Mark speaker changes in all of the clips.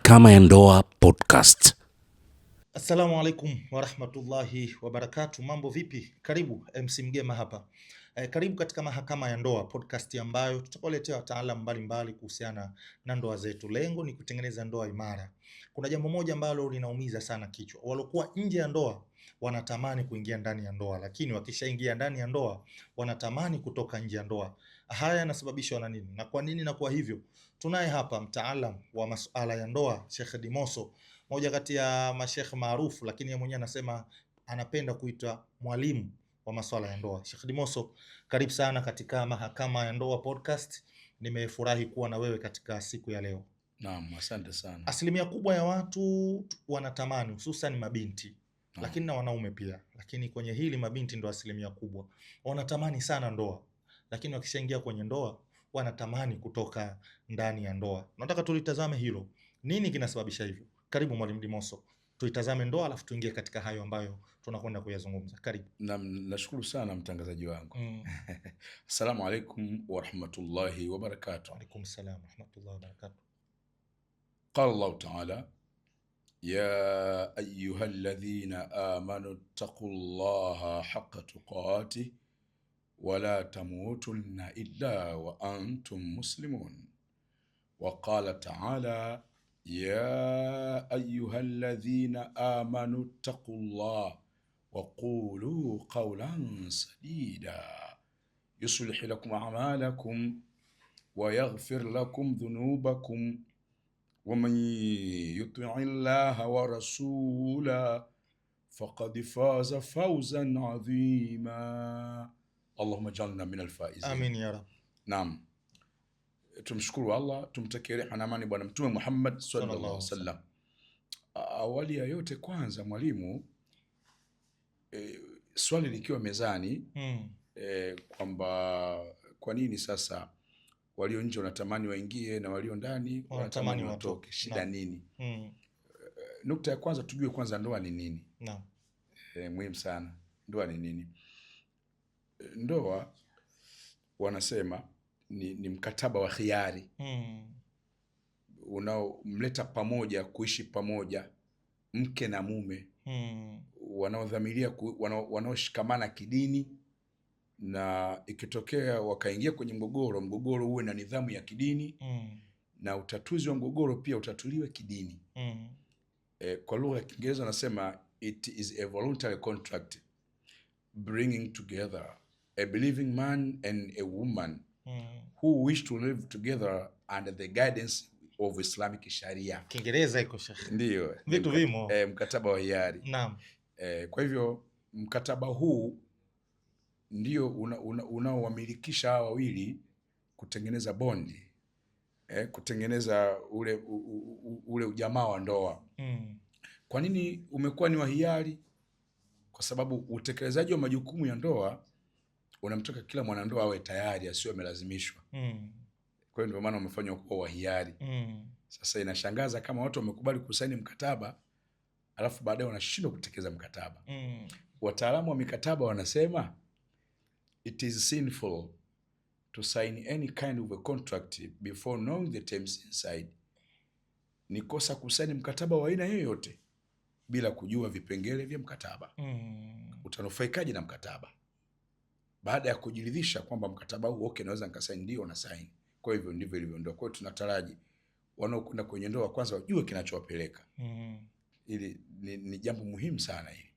Speaker 1: Mahakama ya Ndoa Podcast.
Speaker 2: Assalamu alaikum warahmatullahi wabarakatuh. Mambo vipi? Karibu MC Mgema hapa. Karibu katika Mahakama ya Ndoa Podcast ambayo tutakuletea wataalamu mbalimbali kuhusiana na ndoa zetu. Lengo ni kutengeneza ndoa imara. Kuna jambo moja ambalo linaumiza sana kichwa. Walokuwa nje ya ndoa wanatamani kuingia ndani ya ndoa, lakini wakishaingia ndani ya ndoa wanatamani kutoka nje ya ndoa. Haya yanasababishwa na nini? Na kwa nini na kwa hivyo? Tunaye hapa mtaalamu wa masuala ya ndoa, Sheikh Dimoso, moja kati ya mashekhe maarufu, lakini yeye mwenyewe anasema anapenda kuitwa mwalimu wa masuala ya ndoa. Sheikh Dimoso, karibu sana katika Mahakama ya Ndoa Podcast. Nimefurahi kuwa na wewe katika siku ya leo.
Speaker 3: Naam, asante sana.
Speaker 2: Asilimia kubwa ya watu wanatamani, hususan mabinti, lakini na wanaume pia, lakini kwenye hili mabinti ndo asilimia kubwa, wanatamani sana ndoa, lakini wakishaingia kwenye ndoa wanatamani kutoka ndani ya ndoa. Nataka tulitazame hilo, nini kinasababisha hivyo? Karibu Mwalimu Dimoso, tuitazame ndoa alafu tuingie katika hayo ambayo tunakwenda kuyazungumza. Karibu.
Speaker 3: Nashukuru sana mtangazaji wangu. Assalamu alaikum warahmatullahi wabarakatuh.
Speaker 2: Waalaikum salam warahmatullahi wabarakatuh.
Speaker 3: Qala Allahu ta'ala ya ayyuhalladhina amanu taqullaha haqqa tuqatih wa la tamutunna illa wa antum muslimun. Wa qala ta'ala ya ayyuhalladhina amanu taqullaha wa qulu qawlan sadida yuslih lakum a'malakum wa yaghfir lakum dhunubakum wa man yuti'i llaha wa rasulahu faqad faza fawzan 'azima. Allahumma ij'alna min al-faizin.
Speaker 2: Amin ya Rabb.
Speaker 3: Naam. Tumshukuru Allah, tumtakie rehema na amani Bwana Mtume Muhammad sallallahu alaihi wasallam. Awali ya yote kwanza mwalimu, swali likiwa mezani kwamba kwa nini sasa walio nje wanatamani waingie na walio ndani wanatamani watoke, shida nini? Nukta ya kwanza tujue kwanza ndoa ni nini.
Speaker 2: Naam.
Speaker 3: Muhimu sana, ndoa ni nini? Ndoa wanasema ni mkataba wa khiari unaomleta pamoja, kuishi pamoja mke na mume wanaodhamiria wanaoshikamana kidini, na ikitokea wakaingia kwenye mgogoro uwe na nidhamu ya kidini na utatuzi wa mgogoro pia utatuliwe kidini. Kwa lugha ya Kiingereza wanasema it is a voluntary contract bringing together a believing man and a woman who wish to live together under the guidance of Islamic Sharia.
Speaker 2: Kiingereza iko Sheikh.
Speaker 3: Ndio.
Speaker 2: Vitu vimo.
Speaker 3: Mkataba wa hiari.
Speaker 2: Naam.
Speaker 3: Kwa hivyo mkataba huu ndio unaowamilikisha hawa wawili kutengeneza bondi, kutengeneza ule ujamaa wa ndoa. Kwa nini umekuwa ni wa hiari? Kwa sababu utekelezaji wa majukumu ya ndoa unamtaka kila mwanandoa awe tayari, asiwe amelazimishwa. Kwa hiyo ndio maana umefanywa kuwa wa hiari. Sasa inashangaza kama watu wamekubali kusaini mkataba alafu baadaye wanashindwa kutekeleza mkataba. Wataalamu wa mikataba wanasema it is sinful to sign any kind of a contract before knowing the terms inside. Ni kosa kusaini mkataba wa aina yoyote bila kujua vipengele vya mkataba. Utanufaikaje na mkataba? Baada ya kujiridhisha kwamba mkataba huu naweza nikasaini, ndio na saini. Kwa hivyo ndivyo ilivyo ndoa. Kwa hiyo tunataraji wanaokwenda kwenye ndoa kwanza wajue kinachowapeleka. Ili ni jambo muhimu sana hili.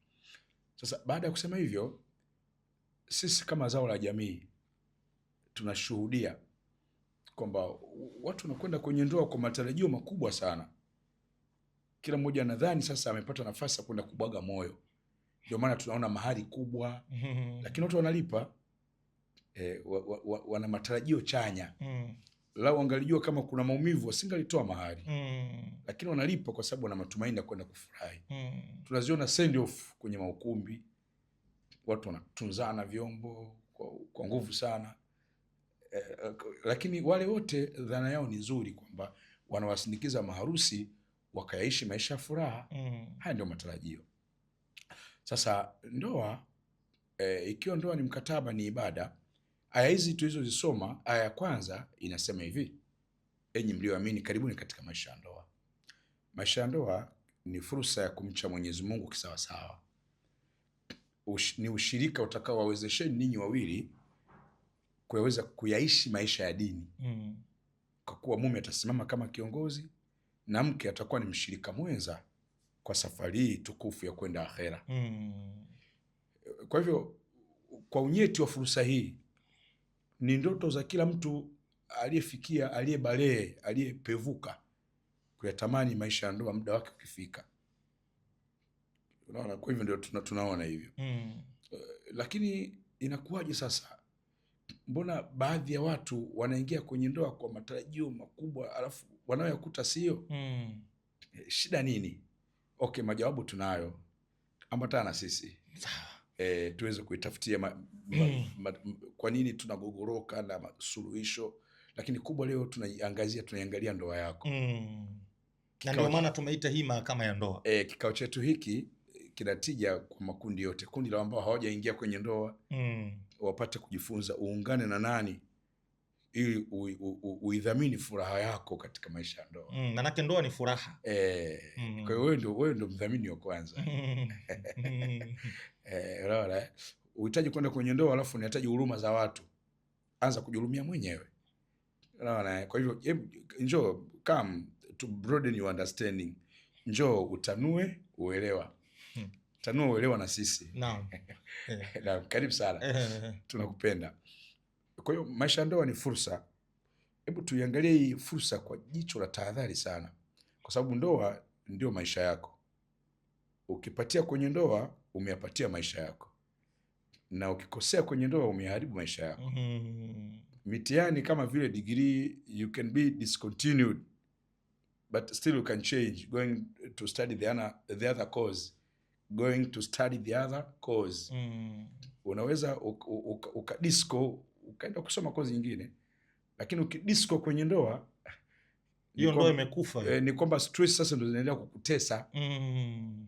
Speaker 3: Sasa baada ya kusema hivyo, sisi kama zao la jamii tunashuhudia kwamba watu wanakwenda kwenye ndoa kwa matarajio makubwa sana. Kila mmoja nadhani sasa amepata nafasi ya kwenda kubwaga moyo. Ndio maana tunaona mahari kubwa, lakini watu wanalipa, wana matarajio chanya. Lao wangalijua kama kuna maumivu wasingalitoa mahari, lakini wanalipa kwa sababu wana matumaini ya kwenda kufurahi. Tunaziona send off kwenye maukumbi, watu wanatunzana vyombo kwa nguvu sana, lakini wale wote dhana yao ni nzuri kwamba wanawasindikiza maharusi wakayaishi maisha ya furaha. Haya ndio matarajio. Sasa ndoa, ikiwa ndoa ni mkataba, ni ibada, aya hizi tulizozisoma, aya ya kwanza inasema hivi: enyi mlioamini karibuni katika maisha ya ndoa. Maisha ya ndoa ni fursa ya kumcha Mwenyezi Mungu kisawasawa. Ni ushirika utakao wawezesheni ninyi wawili kuweza kuyaishi maisha ya dini. Kwa kuwa mume atasimama kama kiongozi na mke atakuwa ni mshirika mwenza kwa safari hii tukufu ya kwenda akhera. Kwa hivyo, kwa unyeti wa fursa hii, ni ndoto za kila mtu aliyefikia, aliyebalee, aliyepevuka kuyatamani maisha ya ndoa muda wake ukifika. Unaona, kwa hivyo ndio tunaona hivyo. Lakini inakuwaje sasa? Mbona baadhi ya watu wanaingia kwenye ndoa kwa matarajio makubwa alafu wanayoyakuta sio? Shida nini? Okay, majawabu tunayo. Ambatana na sisi. Tuweze kuitafutia kwa nini tunagogoroka na suluhisho. Lakini kubwa leo tunaiangalia ndoa yako.
Speaker 2: Na ndio maana tumeita hii mahakama ya ndoa.
Speaker 3: Kikao chetu hiki kinatija kwa makundi yote. Kundi la ambao hawajaingia kwenye ndoa wapate kujifunza uungane na nani ili uidhamini furaha yako katika maisha ya ndoa.
Speaker 2: Manake ndoa ni furaha.
Speaker 3: Kwa hiyo wewe ndio mdhamini wa kwanza. Unaona, uhitaji kwenda kwenye ndoa alafu unahitaji huruma za watu. Anza kujihurumia mwenyewe. Unaona, kwa hivyo njoo, come to broaden your understanding. Njoo utanue uelewa. Tanua uelewa na sisi.
Speaker 2: Naam.
Speaker 3: Naam, karibu sana. Tunakupenda. Kwa hiyo maisha ya ndoa ni fursa. Hebu tuiangalie hii fursa kwa jicho la tahadhari sana. Kwa sababu ndoa ndio maisha yako. Ukipatia kwenye ndoa, umeyapatia maisha yako. Na ukikosea kwenye ndoa, umeharibu maisha yako. Mitihani kama vile degree, you can be discontinued, but still you can change, going to study the other course, going to study the other cause. Unaweza ukadisco ukaenda kusoma kozi nyingine, lakini ukidisco kwenye ndoa,
Speaker 2: hiyo ndoa imekufa.
Speaker 3: Ni kwamba stress sasa ndio zinaendelea kukutesa.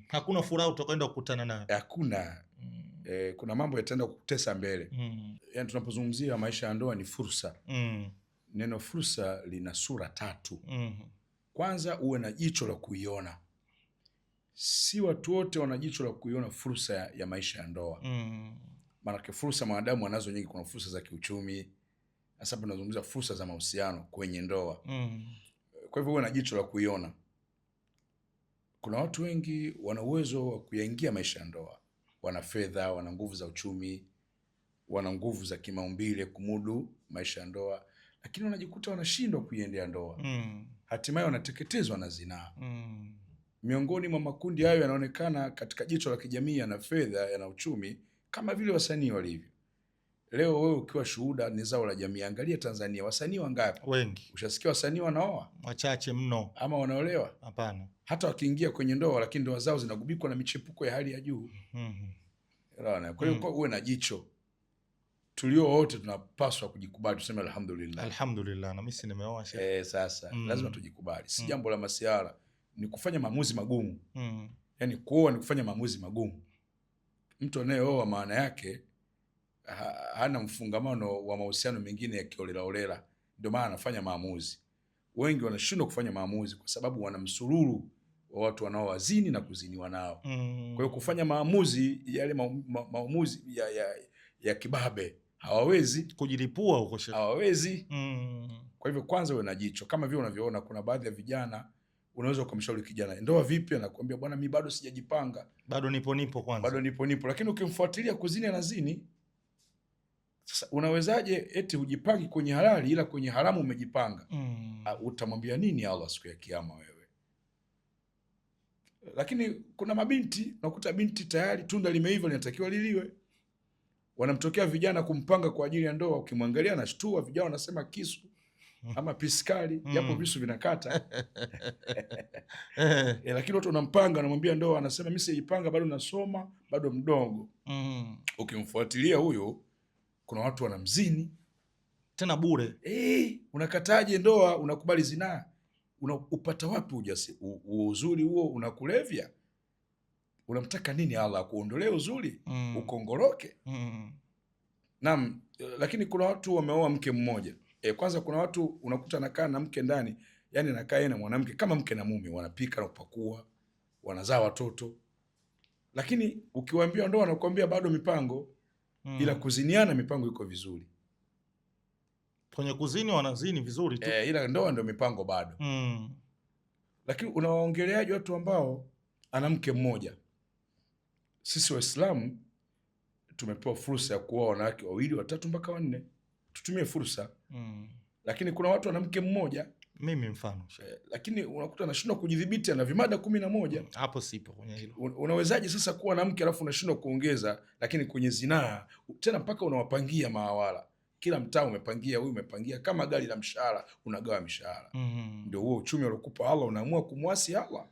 Speaker 2: Hakuna furaha utakwenda kukutana nayo.
Speaker 3: Hakuna. Kuna mambo yataenda kukutesa mbele. Yaani tunapozungumzia maisha ya ndoa ni fursa. Neno fursa lina sura 3. Kwanza, uwe na jicho la kuiona. Si watu wote wana jicho la kuiona fursa ya maisha ya ndoa. Maana fursa mwanadamu anazo nyingi. Kuna fursa za kiuchumi. Sasa tunazungumzia fursa za mahusiano kwenye ndoa. Kwa hivyo uwe na jicho la kuiona. Kuna watu wengi wana uwezo wa kuyaingia maisha ya ndoa. Wana fedha, wana nguvu za uchumi, wana nguvu za kimaumbile kumudu maisha ya ndoa, lakini wanajikuta wanashindwa kuiendea ndoa. Hatimaye wanateketezwa na zinaa. Miongoni mwa makundi hayo yanaonekana katika jicho la kijamii, yana fedha, yana uchumi, kama vile wasanii walivyo. Leo wewe ukiwa shuhuda, ni zao la jamii. Angalia Tanzania, wasanii wangapi? Wengi. Ushasikia wasanii wanaoa?
Speaker 2: Wachache mno.
Speaker 3: Ama wanaolewa?
Speaker 2: Hapana. Hata
Speaker 3: wakiingia kwenye ndoa, lakini ndoa zao zinagubikwa na michepuko ya hali ya juu. Kwa hiyo uwe na jicho. Tulio wote tunapaswa kujikubali, tuseme alhamdulillah.
Speaker 2: Alhamdulillah, na mimi si nimeoa
Speaker 3: sasa. Lazima tujikubali. Si jambo la masiara, ni kufanya maamuzi magumu. Yaani kuoa ni kufanya maamuzi magumu. Mtu anayeoa maana yake hana mfungamano wa mahusiano mengine ya kiolelaolela. Ndio maana anafanya maamuzi. Wengi wanashindwa kufanya maamuzi kwa sababu wana msururu wa watu wanaowazini na kuziniwa nao. Kwa hiyo kufanya maamuzi, yale maamuzi ya kibabe, hawawezi
Speaker 2: kujilipua huko,
Speaker 3: hawawezi. Kwa hivyo kwanza uwe na jicho. Kama vile unavyoona kuna baadhi ya vijana, unaweza ukamshauri kijana, ndoa vipi? Anakuambia bwana, mimi bado sijajipanga.
Speaker 2: Bado nipo kwanza.
Speaker 3: Bado nipo. Lakini ukimfuatilia kuzini anazini. Sasa unawezaje eti hujipangi kwenye halali ila kwenye haramu umejipanga? Utamwambia nini Allah siku ya kiyama wewe? Lakini kuna mabinti, unakuta binti tayari tunda limeiva linatakiwa liliwe. Wanamtokea vijana kumpanga kwa ajili ya ndoa, ukimwangalia anashtua, vijana wanasema kisu ama piskali, japo visu vinakata. Lakini watu wanampanga, anamwambia ndoa, anasema mimi sijipanga, bado nasoma, bado mdogo. Ukimfuatilia huyo, kuna watu wanamzini
Speaker 2: tena bure.
Speaker 3: Unakataje ndoa, unakubali zinaa? Upata wapi uzuri huo? Unakulevya. Unamtaka nini Allah akuondolee uzuri? Ukongoroke? Naam. Lakini kuna watu wameoa mke mmoja. Kwanza kuna watu unakuta anakaa na mke ndani, Yani anakaa yeye na mwanamke kama mke na mume, wanapika na kupakua, wanazaa watoto. Lakini ukiwaambia ndoa wanakuambia bado mipango. Ila kuziniana mipango iko vizuri.
Speaker 2: Kwenye kuzini wanazini vizuri tu.
Speaker 3: Ila ndoa ndio mipango bado. Lakini unawaongeleaje watu ambao ana mke mmoja? Sisi Waislamu tumepewa fursa ya kuoa wanawake 2, 3 mpaka 4. Tutumie fursa. Lakini kuna watu ana mke mmoja,
Speaker 2: mimi mfano.
Speaker 3: Lakini unakuta anashindwa kujidhibiti, ana vimada 11.
Speaker 2: Hapo sipo kwenye hilo.
Speaker 3: Unawezaje sasa kuwa na mke alafu unashindwa kuongeza, lakini kwenye zinaa tena mpaka unawapangia mawala. Kila mtaa umepangia, huyu umepangia, kama gari la mshahara unagawa mshahara. Ndio huo uchumi alokupa Allah, unaamua kumwasi Allah.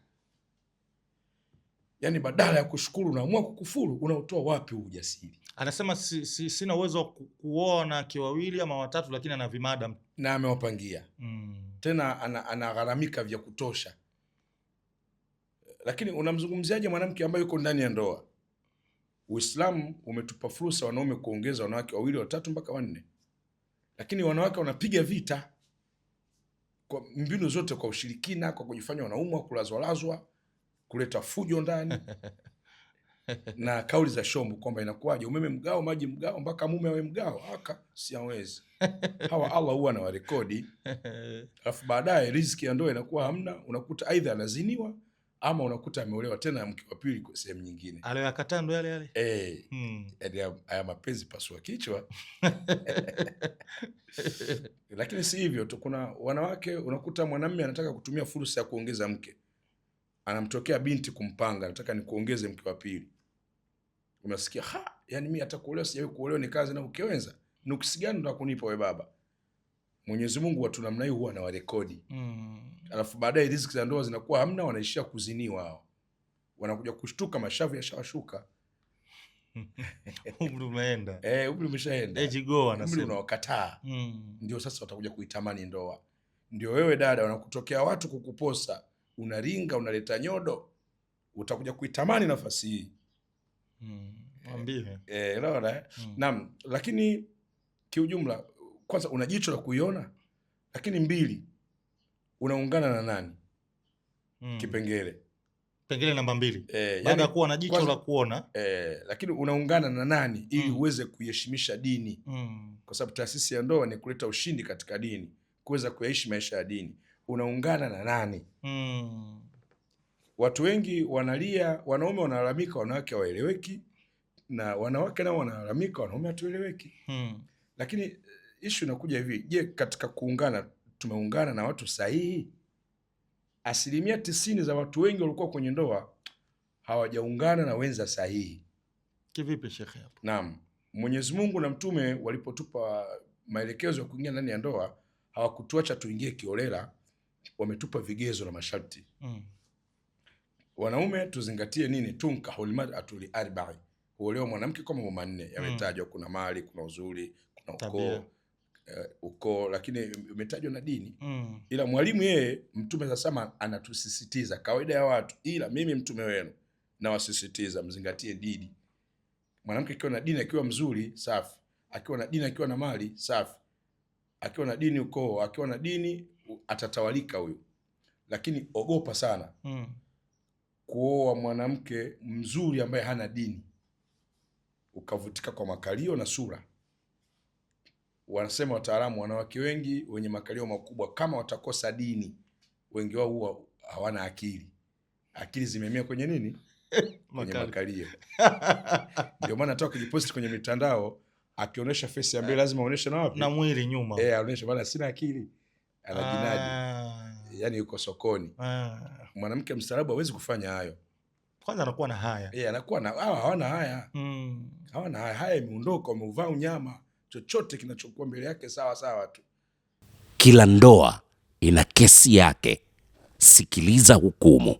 Speaker 3: Yani badala ya kushukuru unaamua kukufuru. Unautoa wapi ujasiri?
Speaker 2: Anasema sina uwezo wa kuoa na wake 2 ama 3, lakini ana vimada
Speaker 3: na amewapangia. Tena anagharamika vya kutosha. Lakini unamzungumziaje mwanamke ambaye yuko ndani ya ndoa? Uislamu umetupa fursa wanaume kuongeza wanawake 2, 3 mpaka 4. Lakini wanawake wanapiga vita kwa mbinu zote, kwa ushirikina, kwa kujifanya wanaumwa, kulazwa, kuleta fujo ndani na kauli za shombo kwamba inakuwaje umeme mgao, maji mgao, mpaka mume awe mgao. Siawezi. Hawa Allah huwa anawarekodi. Alafu baadaye riziki ya ndoa inakuwa hamna. Unakuta aidha anaziniwa ama unakuta ameolewa tena mke wa pili kwa sehemu nyingine.
Speaker 2: Aliyoyakataa ndo yale.
Speaker 3: Haya mapenzi pasua kichwa. Lakini si hivyo tu, kuna wanawake unakuta mwanamume anataka kutumia fursa ya kuongeza mke. Anamtokea binti kumpanga, nataka nikuongeze mke wa pili. Unasikia, yani mimi hata kuolewa sijawahi kuolewa, ni kazi na ukiwenza. Nuksi gani ndo kunipa wewe baba? Mwenyezi Mungu watu namna hiyo huwa anawarekodi. Alafu baadaye riziki za ndoa zinakuwa hamna, wanaishia kuziniwa hao. Wanakuja kushtuka mashavu yashawashuka.
Speaker 2: Umri umeenda.
Speaker 3: Umri umeshaenda.
Speaker 2: Age go anasema.
Speaker 3: Umri unawakataa. Ndio sasa watakuja kuitamani ndoa. Ndio wewe dada, wanakutokea watu kukuposa, unaringa, unaleta nyodo, utakuja kuitamani nafasi hii.
Speaker 2: Mwambie.
Speaker 3: Unaona? Naam, lakini kiujumla, kwanza una jicho la kuiona, lakini 2 unaungana na nani? Kipengele
Speaker 2: namba 2. Baada ya kuwa na jicho la kuona,
Speaker 3: lakini unaungana na nani ili uweze kuiheshimisha dini. Kwa sababu taasisi ya ndoa ni kuleta ushindi katika dini, kuweza kuyaishi maisha ya dini. Unaungana na nani? Watu wengi wanalia, wanaume wanalalamika wanawake hawaeleweki, na wanawake nao wanalalamika wanaume hatueleweki. Lakini issue inakuja hivi, je, katika kuungana tumeungana na watu sahihi? 90% za watu wengi walikuwa kwenye ndoa hawajaungana na wenza sahihi.
Speaker 2: Kivipi shekhe hapo?
Speaker 3: Naam, Mwenyezi Mungu na mtume walipotupa maelekezo ya kuingia ndani ya ndoa, hawakutuacha tuingie kiolela, wametupa vigezo na masharti. Wanaume tuzingatie nini? Tunkahul mar'atu li 4. Huolewa mwanamke kwa mambo 4 yametajwa. Kuna mali, kuna uzuri, kuna ukoo, lakini umetajwa na dini. Ila mwalimu yeye, mtume sasa anatusisitiza kawaida ya watu, ila mimi mtume wenu na wasisitiza mzingatie dini. Mwanamke akiwa na dini, akiwa mzuri, safi. Akiwa na dini, akiwa na mali, safi. Akiwa na dini, ukoo, akiwa na dini, atatawalika huyo. Lakini ogopa sana kuoa mwanamke mzuri ambaye hana dini, ukavutika kwa makalio na sura. Wanasema wataalamu, wanawake wengi wenye makalio makubwa, kama watakosa dini, wengi wao huwa hawana akili. Akili zimemea kwenye nini? Kwenye makalio. Ndio maana hata ukijiposti kwenye mitandao, akionyesha face ya mbele lazima aonyeshe na wapi?
Speaker 2: Na mwili nyuma.
Speaker 3: Aonyeshe bana sina akili. Anajinadi. Yani yuko sokoni. Mwanamke mstaarabu hawezi kufanya hayo.
Speaker 2: Kwanza anakuwa na haya.
Speaker 3: Anakuwa na hawana haya. Hawana haya. Haya imeondoka, wameuvaa unyama. Chochote kinachokuwa mbele yake sawa sawa tu.
Speaker 1: Kila ndoa ina kesi yake. Sikiliza hukumu.